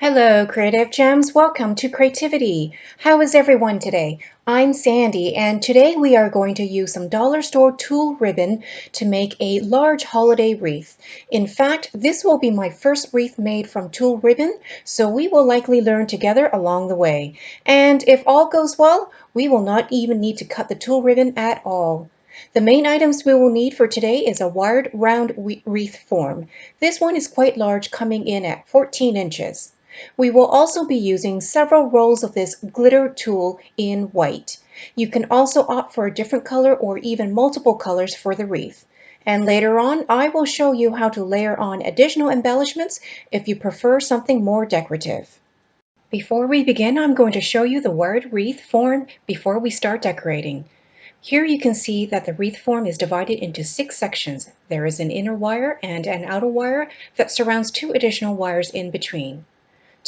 Hello, Creative Gems. Welcome to Creativity. How is everyone today? I'm Sandy, and today we are going to use some dollar store tulle ribbon to make a large holiday wreath. In fact, this will be my first wreath made from tulle ribbon, so we will likely learn together along the way. And if all goes well, we will not even need to cut the tulle ribbon at all. The main items we will need for today is a wired round wreath form. This one is quite large, coming in at 14 inches. We will also be using several rolls of this glitter tulle in white. You can also opt for a different color or even multiple colors for the wreath. And later on, I will show you how to layer on additional embellishments if you prefer something more decorative. Before we begin, I'm going to show you the wired wreath form before we start decorating. Here you can see that the wreath form is divided into 6 sections. There is an inner wire and an outer wire that surrounds 2 additional wires in between.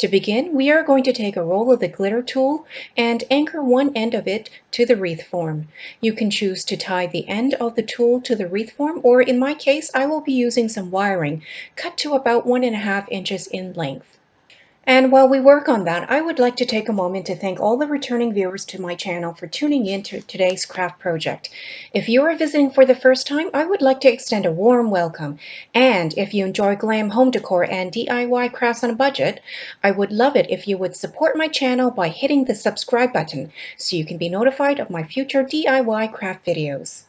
To begin, we are going to take a roll of the glitter tulle and anchor one end of it to the wreath form. You can choose to tie the end of the tulle to the wreath form, or in my case, I will be using some wiring cut to about 1.5 inches in length. And while we work on that, I would like to take a moment to thank all the returning viewers to my channel for tuning in to today's craft project. If you are visiting for the first time, I would like to extend a warm welcome. And if you enjoy glam home decor and DIY crafts on a budget, I would love it if you would support my channel by hitting the subscribe button so you can be notified of my future DIY craft videos.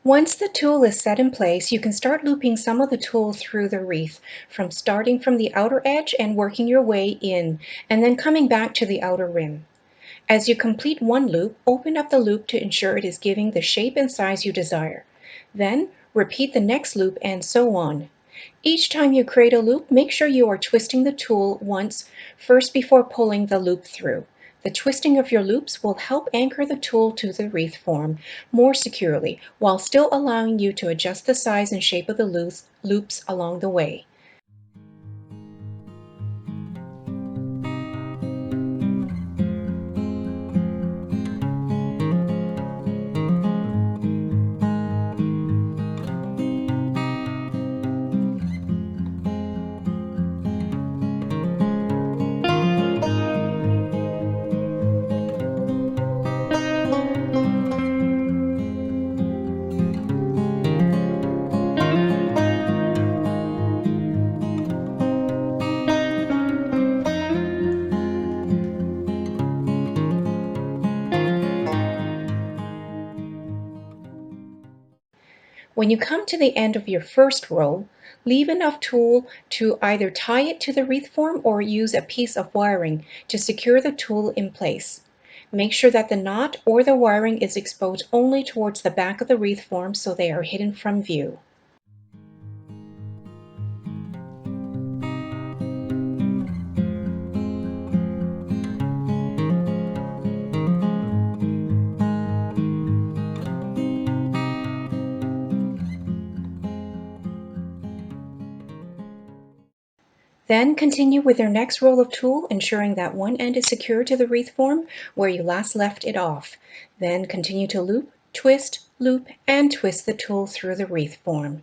Once the tulle is set in place, you can start looping some of the tulle through the wreath, starting from the outer edge and working your way in, and then coming back to the outer rim. As you complete one loop, open up the loop to ensure it is giving the shape and size you desire. Then repeat the next loop and so on. Each time you create a loop, make sure you are twisting the tulle once first before pulling the loop through. The twisting of your loops will help anchor the tulle to the wreath form more securely, while still allowing you to adjust the size and shape of the loops along the way. When you come to the end of your first row, leave enough tulle to either tie it to the wreath form or use a piece of wiring to secure the tulle in place. Make sure that the knot or the wiring is exposed only towards the back of the wreath form so they are hidden from view. Then continue with your next roll of tulle, ensuring that one end is secure to the wreath form where you last left it off. Then continue to loop, loop, and twist the tulle through the wreath form.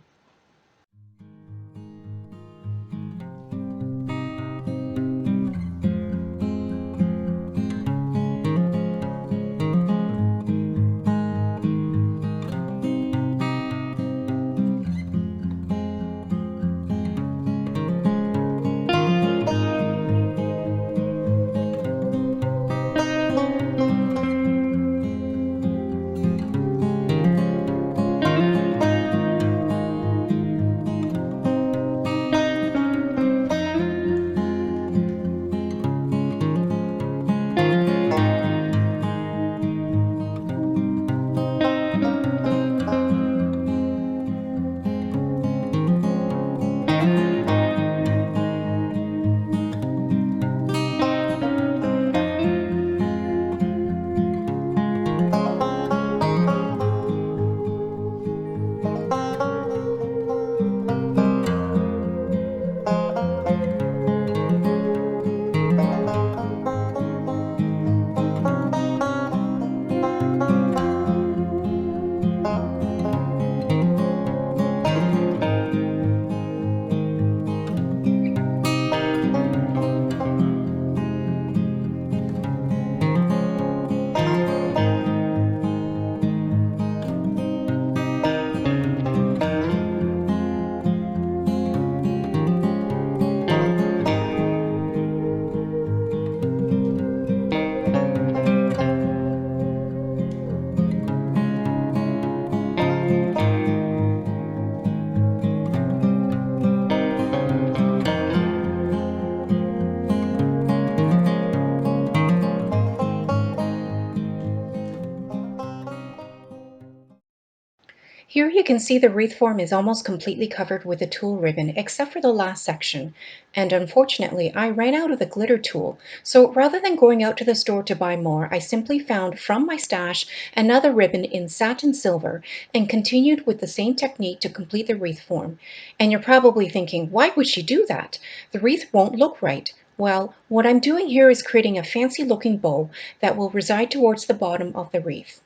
Here you can see the wreath form is almost completely covered with the tulle ribbon, except for the last section. And unfortunately, I ran out of the glitter tulle. So rather than going out to the store to buy more, I simply found from my stash another ribbon in satin silver and continued with the same technique to complete the wreath form. And you're probably thinking, why would she do that? The wreath won't look right. Well, what I'm doing here is creating a fancy looking bow that will reside towards the bottom of the wreath.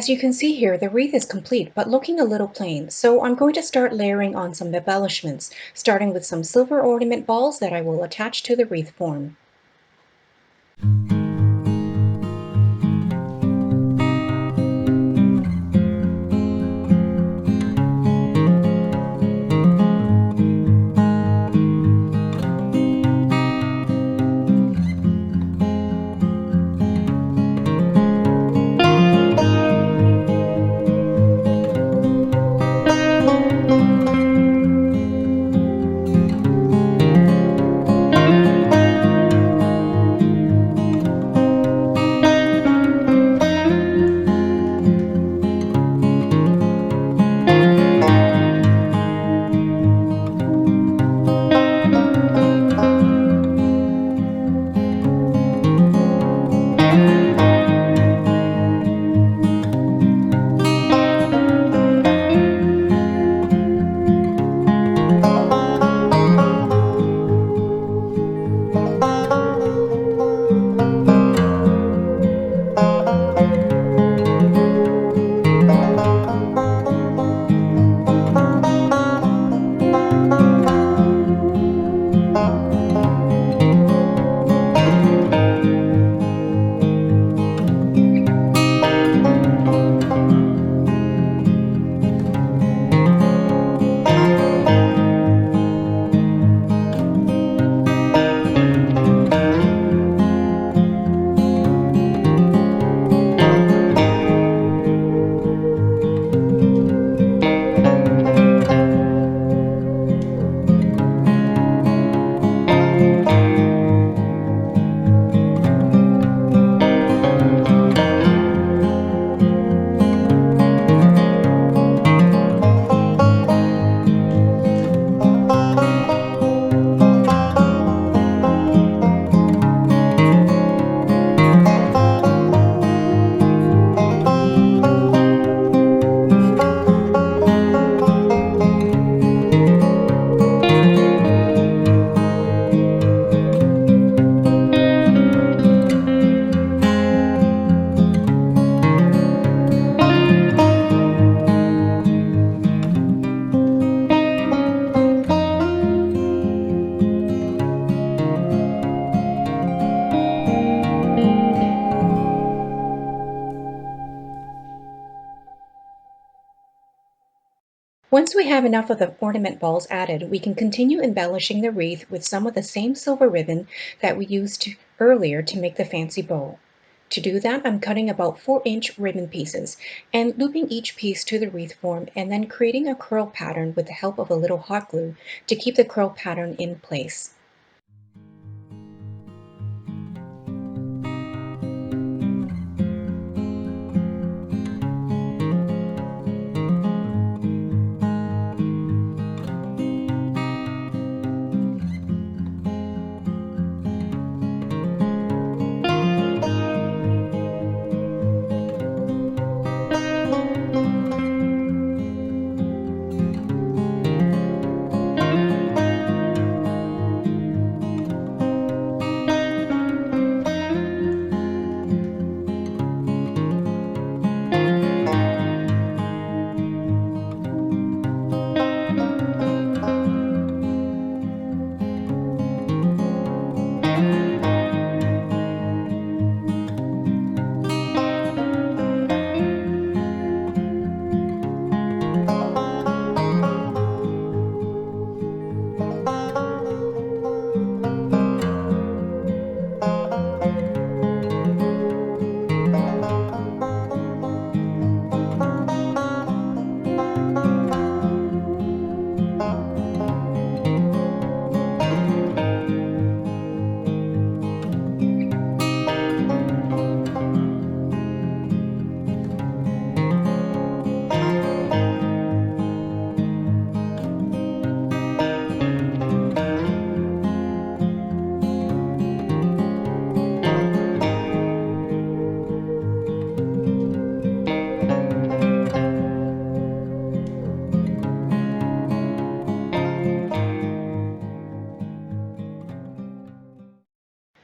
As you can see here, the wreath is complete, but looking a little plain, so I'm going to start layering on some embellishments, starting with some silver ornament balls that I will attach to the wreath form. Once we have enough of the ornament balls added, we can continue embellishing the wreath with some of the same silver ribbon that we used earlier to make the fancy bow. To do that, I'm cutting about 4-inch ribbon pieces and looping each piece to the wreath form and then creating a curl pattern with the help of a little hot glue to keep the curl pattern in place.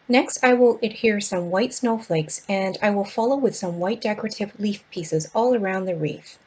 Next, I will adhere some white snowflakes and I will follow with some white decorative leaf pieces all around the wreath.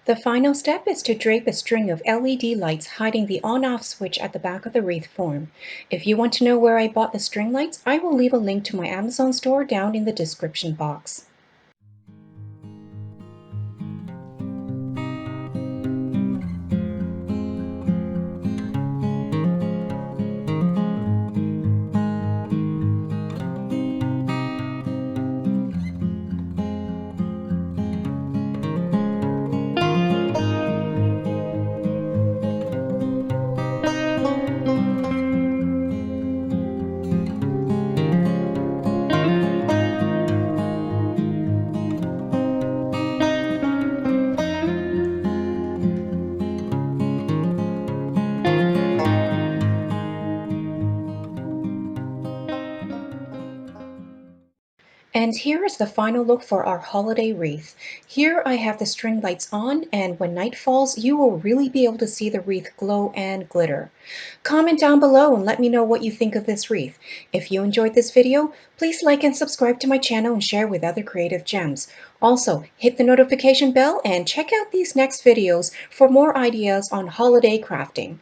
The final step is to drape a string of LED lights hiding the on-off switch at the back of the wreath form. If you want to know where I bought the string lights, I will leave a link to my Amazon store down in the description box. And here is the final look for our holiday wreath. Here I have the string lights on, and when night falls, you will really be able to see the wreath glow and glitter. Comment down below and let me know what you think of this wreath. If you enjoyed this video, please like and subscribe to my channel and share with other creative gems. Also, hit the notification bell and check out these next videos for more ideas on holiday crafting.